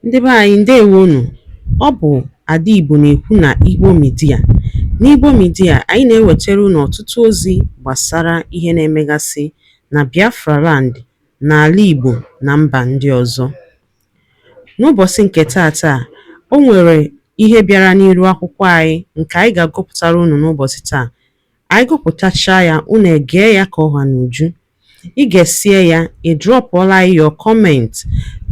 Ndị be anyị ndewonu. Ọ bụ Ada Igbo na-ekwu na Igbo Media. N'Igbo Media, anyị na-ewetara unu ọtụtụ ozi gbasara ihe na-emegasị na Biafra Land, n'ala Igbo na mba ndị ọzọ. N'ụbọchị nke taata, o nwere ihe bịara n'iru akwụkwọ anyị nke anyị ga-agụpụtara unu n'ụbọchị taa. Anyị gụpụtachaa ya, unu egee ya ka ọha n'uju. Ị ga-esie ya, ị drọpụọla your comment,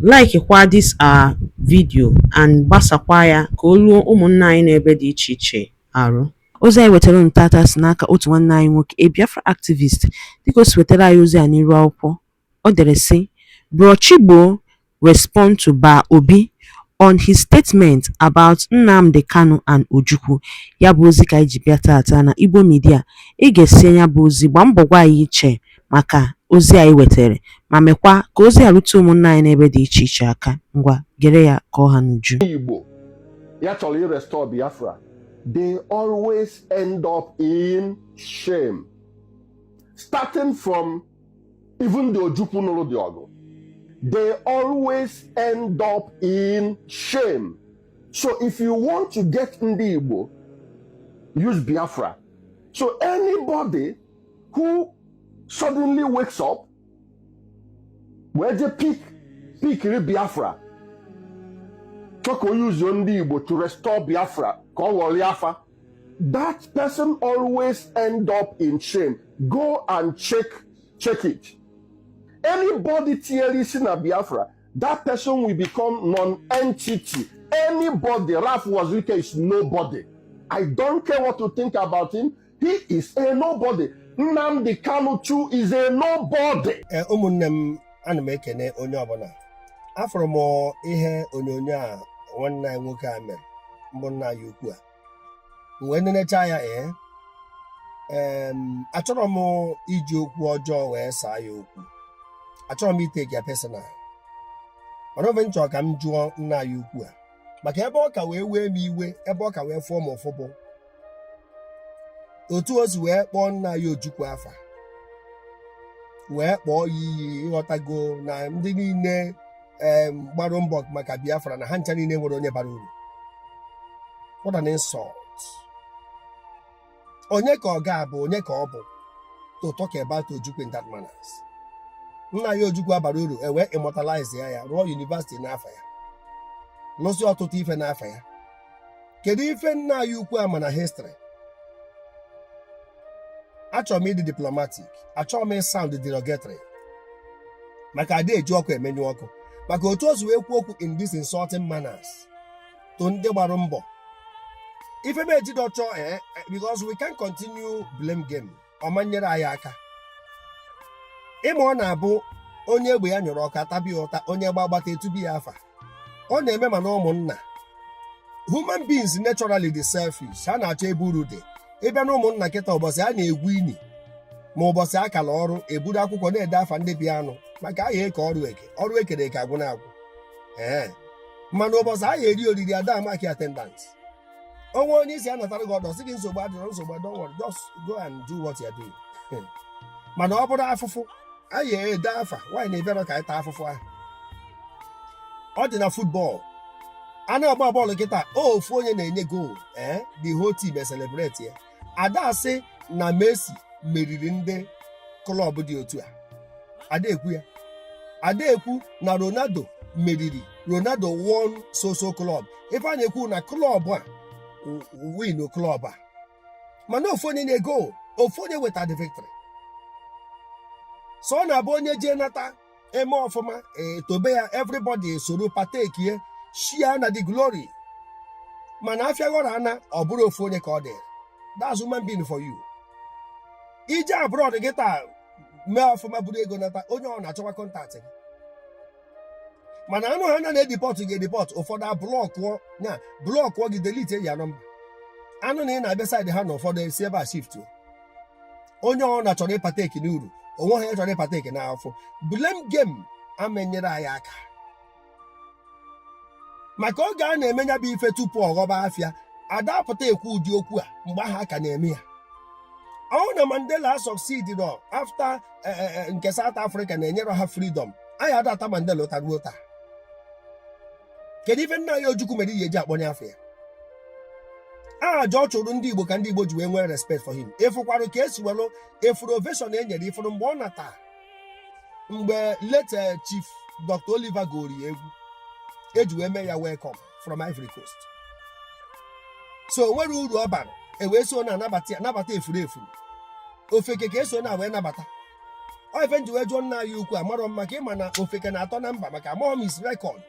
like kwa this our video and gbasakwa ya ka o ruo ụmụnna anyị n'ebe dị iche iche arụ. Ozi anyị wetara unu tata si n'aka otu nwanne anyị nwoke, a Biafra activist. Dịka o si wetara anyị ozi a n'iru akwụkwọ, o dere sị: Bro Chigbuo respond to Ba Obi on his statement about Nnamdi Kanu and Ojukwu. Ya bụ ozi ka anyị ji bịa tata na Igbo Media. Ị ga-esi ya bụ ozi, gbaa mbọ gwa anyị iche maka ozi anyị wetara, ma mekwa ka ozi a rute ụmụnna anyị n'ebe dị iche iche aka. Ngwa gere ya ka ọha n'uju. Igbo ya chọrọ restore Biafra, they always end up in shame, starting from even the Ojukwu nụrụ the ọgụ. They always end up in shame. So if you want to get Ndị Igbo, use Biafra. So anybody who suddenly wakes up, where they pick Biafra, talk or use Ndị Igbo to restore Biafra, that person always end up in shame. Go and check it. Anybody tearing a Biafra, that person will become non-entity. Anybody, Ralph Wazirike is nobody. I don't care what you think about him. He is a nobody. Nnamdi Kanu Ojukwu is a nobody. Ụmụnne m, ana m ekene onye ọbụla. Afọrọ m ihe onyonyo a nwanne anyị nwoke a mere, mbụ nna ya ukwu a. Wee nenecha ya achọrọ m iji okwu ọjọọ wee saa ya okwu. Achọrọ m iteke ya personal. Mana ofe nchọ ka m jụọ nna ya ukwu a, maka ebe ọ ka wee m iwe, ebe ọ ka wee fụọ m ụfụbụ. Otu o si wee kpọọ nna ya Ojukwu afa, wee kpọọ ya iyi, ịghọtago na ndị niile gbara mbọ maka Biafra na ha ncha niile nwere onye bara uru. What an insult. Onye ka ọ ga-abụ, onye ka ọ bụ to talk about Ojukwu in that manners. Nna ya Ojukwu abara uru, wee immortalize ya, rụọ university n'afọ ya, lụsị ọtụtụ ife n'afọ ya. Kedu ife nna ya ukwu ama na history? Achọrọ m ịdị diplomatic, achọrọ m sound derogatory, maka ada eji ọkụ emenyu ọkụ, maka otu o si wee kwuo okwu in this insulting manners to ndị gbara mbọ. Ife m eji dọchọ because we can continue blame game. Ọmanyere anyị aka. Ịma ọ na-abụ onye egbe ya nyụrụ ọka tabi ụta, onye gbagbata etubi ya afa. Ọ na-eme mana ụmụnna. Human beings naturally dị selfish. Ha na-achọ ebe uru dị. Ịbịa na ụmụnna kịta ụbọchị a na-egwu ini, ma ụbọchị akala ọrụ eburu akwụkwọ na-ede afa ndị bịa anụ maka aha eke ọrụ ekere eke agwụ na-agwụ. Mana ụbọchị a eri oriri ada maki attendance. Onwe onye isi anatara gị ọdọ sị gị nsogbu adịrọ, don't worry, just go and do what you are doing. Mana ọ bụrụ afụfụ, anyị ede afa, nwaanyị na-ebere ka anyị taa afụfụ ahụ. Ọ dị na football. A na-agba bọọlụ kịta, ofu onye na-enye goal, the whole team celebrate ya. Ada asị na Messi meriri ndị klọb dị otu a. Ada ekwu ya. Ada ekwu na Ronaldo meriri. Ronaldo won so club. Ife a na-ekwu na klọb a win klọb a. Mana ofu onye na-ego, ofu onye weta the victory. So ọ na-abụ onye jee nata eme ọfụma, tobe ya, everybody soro partake ye, share na the glory. Mana afịa ghọrọ ana, ọ bụrụ ofu onye ka ọ dị. That's human being for you. Ije abroad gị taa mee ọfụma buru ego nata, onye ọ na-achọwa kọntaktị gị. Mana anụ ha na-edipọt ga-edipọt, ụfọdụ blọkụọ gị, delete ya nọmba. Anụ na ị na-abịa saịdị ha na ụfọdụ esi ebe a shift. Onye ọ na-achọrọ ịpateki n'uru, onwe ha ya chọrọ ịpateki n'afọ. Blame game amenyere anyị aka. Maka oge a na-emenya bụ ife tupu ọ ghọba afịa, adapụta ekwu ụdị okwu a mgbe ahụ aka na-eme ya. Ọ na Mandela succeed after nke South Africa na-enyere ha freedom. Anyị adata Mandela ụtaruo taa. kedu ife nna ya Ojukwu mere ihe eji akpọnye afọ ya? Aja ọ chụrụ ndị Igbo ka ndị Igbo ji wee nwee respect for him. Ịfụkwarụ ka esi welu efuru ovation enyere ifuru mgbe ọ nata, mgbe late Chief Dr. Oliver gori egwu eji wee mee ya welcome from Ivory Coast. So nwere uru ọ bara wee so na nabata efuru ofeke ka eso na wee nabata. Ọ ife nji wee jụọ nna ya ukwu amarọ m maka ịma na ofeke na-atọ na mba maka amụọ m his record.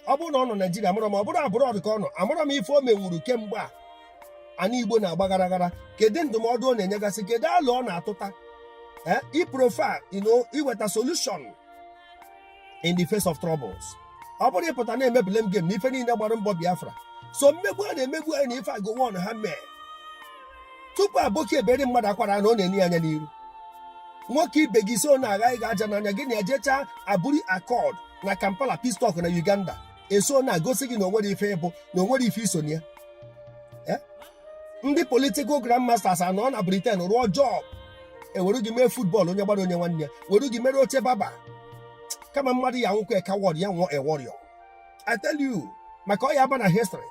Ọ bụrụ na ọ nọ Naijiria amụrọ m, ọ bụrụ abroad ka ọ nọ amụrọ m ife o menwuru kemgbe a ana Igbo na-agba gara gara. Kedu ndụmọdụ ọ na-enyegasị, kedu alụ ọ na-atụta iprofile iweta solution in the face of troubles. Ọ bụrụ ịpụta na-emebile m game na ife niile gbara mbọ Biafra, so mmegbu a na-emegbu anyị na ife agụwon ha mee tupu aboki ebere mmadụ akwara na ọ na-enye anya n'iru. Nwoke ibe gị so na-agha ịga aja n'anya gị na-ejecha abụrụ akọd na Kampala peace talk na Uganda, eso na-agosi gị na onwere ife ịbụ na onwere ife isonya ya. Ndị political grandmasters anọ na Britain rụọ job ewere gị mee football onye gbara onye nwanne ya, were gị mere oche baba, kama mmadụ ya nwụkọ coward ya nwụọ a warrior. I tell you, maka ọ ya aba na history,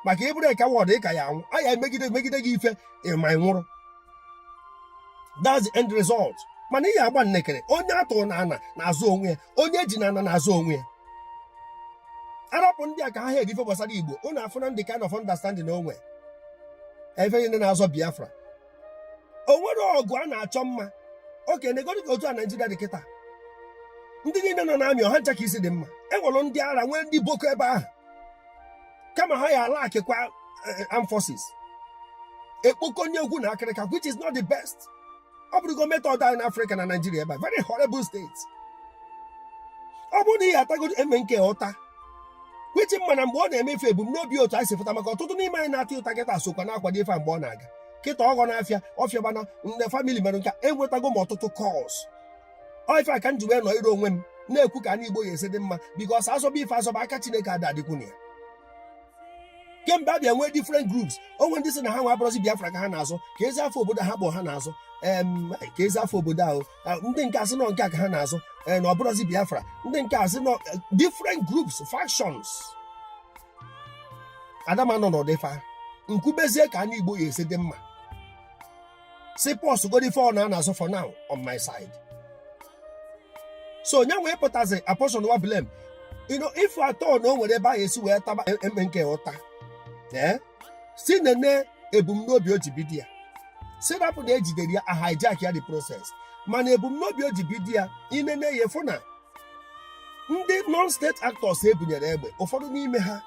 maka ịbụrụ coward ị ka ya anwụ, a ya megide gị ife ma ị nwụrụ. That's the end result. Mana ihe agba nnekere onye atụrụ na ana na-azụ onwe ya, onye ji na ana na-azụ onwe ya. Arapụ ndị a ka ha hedi ife gbasara Igbo, unu afụna ndị kind of understanding onwe ebe niile na-azọ Biafra. O nwere ọgụ a na-achọ mma. Oke negodi ka otu a Naijiria dị kịta, ndị niile nọ n'amị ọha ncha ka isi dị mma. Enwere ndị ara nwee ndị boko ebe ahụ, kama ha ya ala akịkwa armed forces ekpokonye egwu na akịrịka, which is not the best. Ọ bụrụgo method anyị na Africa na Nigeria ebe a, very horrible state. Ọ bụrụ na ihe atago eme nke ụta, which mana mgbe ọ na-emefe ebumnobi otu anyị si fụta, maka ọtụtụ n'ime anyị na-atị ụta kịta sokwa na-akwado ife mgbe ọ na-aga kịta ọgọ n'afịa ọfịa gbana nne famili mere nke enwetago m ọtụtụ calls. Ọ ife aka m ji wee nọ ire onwe m na-ekwu ka anyị Igbo ya esi dị mma, because azọba ife azọba aka Chineke ada adịkwụ na ya. Kemgbe a bịa nwee different groups, onwe ndị sị na ha nwa abụrụzi Biafra ka ha na-azọ, ka ezi afọ obodo ha bụ ha na-azọ ka ezi afọ obodo ahụ, ndị nke asị nọ nke a ka ha na-azọ na ọ bụrụzi Biafra, ndị nke asị nọ different groups, factions. Adama nọ n'ụdịfa nkwubezie ka anyị Igbo ya esi dị mma. Si pos godi for na-azọ for now on my side. So nya wee pụtazi a portion wa blame. If at all na o nwere ebe a esi wee taba nke ụta, si nene ebumnobi o ji bido ya, si rapụ na ejidere ya a hijack ya the process, mana ebumnobi o ji bido ya inene ya efu na ndị non-state actors ebunyere egbe, ụfọdụ n'ime ha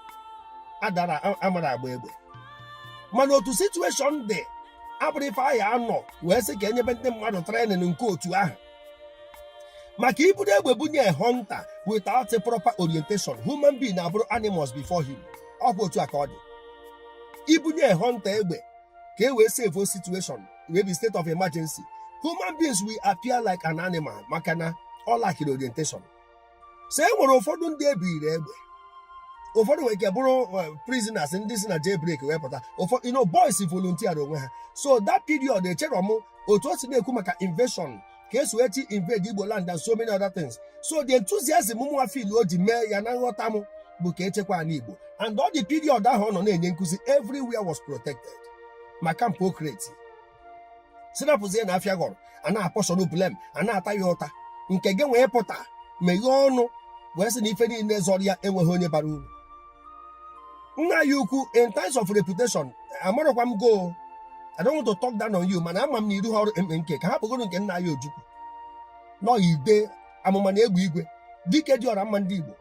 amara agba egbe, mana otu situation dị abụrụ ife anyị anọ wee sị ka enyebe ndị mmadụ training nke otu ahụ. Maka iburu egbe bunye hunter without a proper orientation, human being abụrụ animals before him. Ọ bụ otu aka ọ dị. Ibunye hunter egbe ka e wee save situation wee be state of emergency, human beings will appear like an animal maka na ọ lakiri orientation. So e nwere ụfọdụ ndị ebiri egbe, ụfọdụ nwere ike bụrụ prisoners ndị si na jailbreak wee pụta, ụfọdụ boys volunteer onwe ha. So that period echere m otu o si na-ekwu maka invasion ka esi wee invade Igbo land and so many other things. So the enthusiasm mụnwa feel o ji mee ya na nghọta m bụ ka echekwa ala Igbo, and all the period ahụ ọ nọ na-enye nkụzi everywhere was protected maka mpokrati. Sinapụzie na afịa gọrọ a na-apọshọn blem, a na-ata ya ụta, nke gị wee pụta meghee ọnụ wee sị na ife niile zọrọ ya enweghị onye bara uru. Nna ya ukwu, in times of reputation, amarọkwa m go, I don't want to talk down on you, mana ama m na iru ha ọrụ nke ka ha kpogoro nke nna ya Ojukwu nọ ide amụma na egbe igwe dike dị ọra mma ndị Igbo.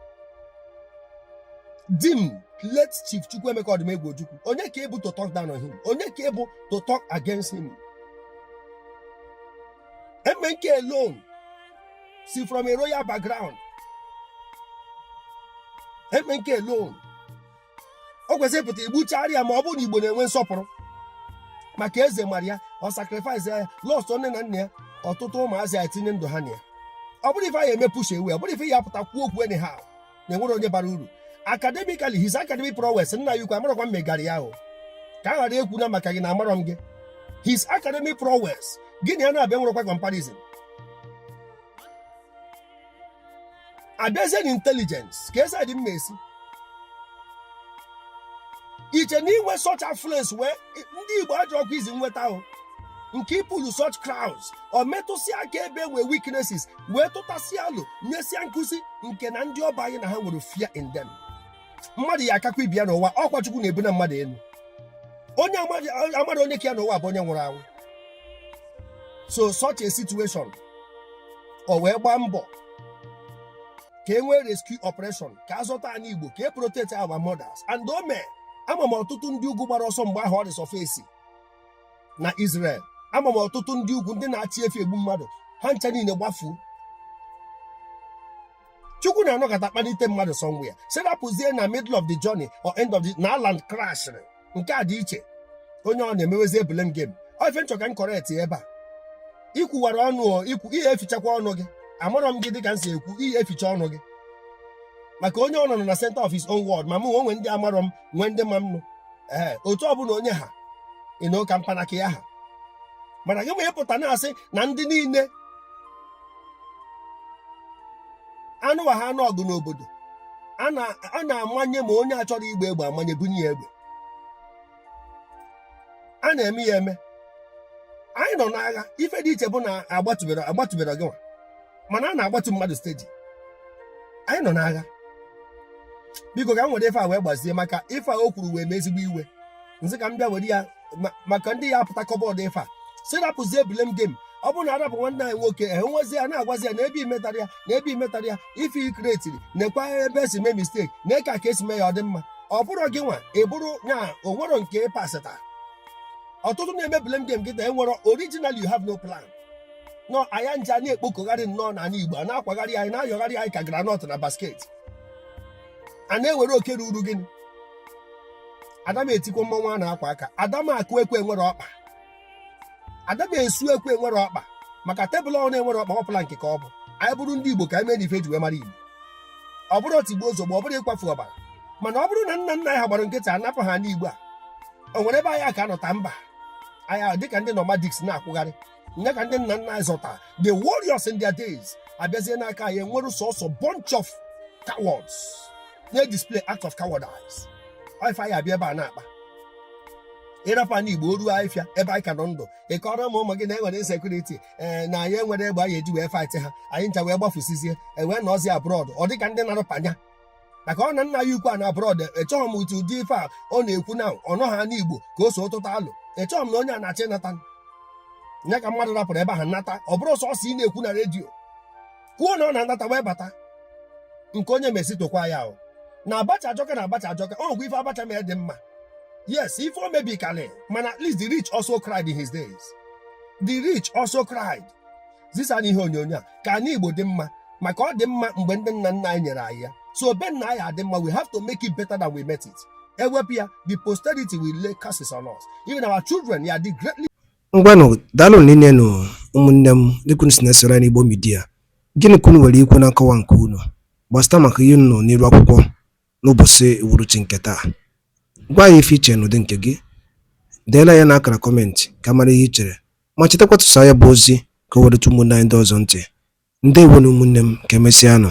Dim late Chief Chukwuemeka Odumegwu Ojukwu, onye ka ebu to talk down on him, onye ka ebu to talk against him. MNK alone, see from a royal background, MNK alone o kwesịrị pụta igbuchari ya ma ọ bụ na Igbo na-enwe nsọpụrụ. Maka eze Maria ọ sacrifice ya lost nne na nna ya, ọtụtụ ụmụazị ya etinye ndụ ha na ya. Ọ bụrụ ife anyị eme push ewe, ọ bụrụ ife ya pụta kwuo okwu anyhow na enwere onye bara uru. Academically, his academic prowess, nna ya ukwu amarọkwa m megara ya ahụ ka a ghara ekwu na maka gị na amarọ m gị. His academic prowess gịnị ya na-abịa nwerekwa comparison. Abịazie na intelligence ka eze dị mma esi. iche na inwe such affluence wee ndị Igbo ajọkwa izi nweta ahụ nke ịpụrụ such crowds o metụsịa aka ebe nwee weaknesses wee tụtasịa alụ nyesịa nkụzi nke na ndị ọba anyị na ha nwere fear in them. Mmadụ ya akakwa ibia n'ụwa, ọkwa Chukwu na-ebu na mmadụ elu. Onye amara onye ka ya n'ụwa bụ onye nwụrụ anwụ. So such a situation o wee gbaa mbọ ka e nwee rescue operation ka azọta anyị Igbo ka e protect our mothers and ome ama m ọtụtụ ndị ugwu gbara ọsọ mgbe ahụ ọ dị sọfesi na Israel. Ama m ọtụtụ ndị ugwu ndị na-achị efi egbu mmadụ ha ncha niile gbafuo. Chukwu na-anọkọta kpalite mmadụ somewhere serapụzie na middle of the journey or end of the na land crash nke a dị iche. Onye ọ na-emewezi blame game. Ọ ife nchọ ka m correct ebe a. Ikwuwara ọnụ ikwu ihe efichakwa ọnụ gị. Amarọ m gị dịka m si ekwu ihe eficha ọnụ gị. Maka onye ọ nọ na center of his own world ma mụ onwe ndị amarọ m nwee ndị ma m nụ. Otu ọbụla onye ha ịnụ ka mpanaka ya ha. Mana gị wee pụta na-asị na ndị niile anụwa ha anụ ọgụ n'obodo a na-amanye ma onye achọrọ igba egbe amanye bunye ya egbe. A na-eme ya eme. Anyị nọ n'agha ife dị iche bụ na agbatụbere gị nwa mana a na-agbatu mmadụ steji. Anyị nọ n'agha. Biko ka m were ife a wee gbazie maka ife a o kwuru wee mee ezigbo iwe. Nsị ka m bịa were ya maka ndị ya apụta kọbọọdụ ife a serapụzie blame game. Ọ bụrụ na arapụ nwanne anyị nwoke enwezi ya na-agwazi ya na ebe imetara ya ife ikretiri nekwa ebe esi mee mistake na ka esi mee ya ọ dị mma. Ọ bụrụ gị nwa ị bụrụ na o nwero nke ịpasịta. Ọtụtụ na-eme blame game kịta enwero originally you have no plan. Nọ anya nja na-ekpokọgharị nnọọ n'ala Igbo a na-akwagharị anyị na-ayọgharị anyị ka granọt na basket. A na-ewere oke ruru gịnị? Adam etikwa mmanwụ a na-akwa aka. Adam akụ ekwe nwere ọkpa. Adam esu ekwe nwere ọkpa. Maka tebụl ọ na-enwere ọkpa ọpụla nke ka ọ bụ. Anyị bụrụ ndị Igbo ka anyị mee n'ife ji wee mara Igbo. Ọ bụrụ Chigbuo ozugbo ọ bụrụ ịkwafu ọbara. Mana ọ bụrụ na nna nna anyị ha gbara nkịtị anapụ ha n'Igbo a. O nwere ebe anyị aka anọta mba. Anyị dịka ndị nomadics na-akwụgharị. Nye ka ndị nna nna anyị zọta the warriors in their days abịazie n'aka anyị nwere sọsọ bunch of cowards na-display act of cowardice. Ife anyị abịa ebe a na-akpa ịrapụ anyị Igbo oruo ahịfịa ebe anyị ka nọ ndụ ịkọrọ m ụmụ gị na enwere insekuriti na anyị enwere egbe anyị eji wee fight ha anyị ncha wee gbafusizie wee nọzie abroad ọ dịka ndị na-arụpanya maka ọ na nna ya ukwu a na abroad echọghị m ụtụ ụdị ife a ọ na-ekwu na ọnọ ha n'Igbo ka o so ụtụta alụ echọghị m na onye a na-achọ ịnata nye ka mmadụ rapụrụ ebe ha nata ọ bụrụ sọsọ ị na-ekwu na redio kwuo na ọ na-anata wee bata nke onye mesitokwa ya ahụ na Abacha ajọka ọ gwụ ife Abacha mee dị mma. Yes, ife o mebikale mana at least the rich also cried in his days. The rich also cried. Zisa n'ihe onyonyo a ka anyị Igbo dị mma maka ọ dị mma mgbe ndị nna nna anyị nyere anyị ya. So be nna anyị adị mma we have to make it better than we met it. Ewepụ ya the posterity will lay curses on us. Even our children ya dị greatly. Ngwanụ daalụ niile nụ ụmụnne m dịka si na-esoro n'Igbo Media. Gịnị ka unu nwere ikwu na nkọwa nke unu gbasịta maka ihe unu nọ n'iru akwụkwọ n'ụbọchị uhuruchi nke taa? Gwa anyị ife iche n'ụdị nke gị, deela ya n'akara kọmentị ka mara ihe i chere ma chetakwa tụsa ya bụ ozi ka o wereta ụmụnne anyị ndị ọzọ ntị. Ndewo na ụmụnne m ka emesịanụ.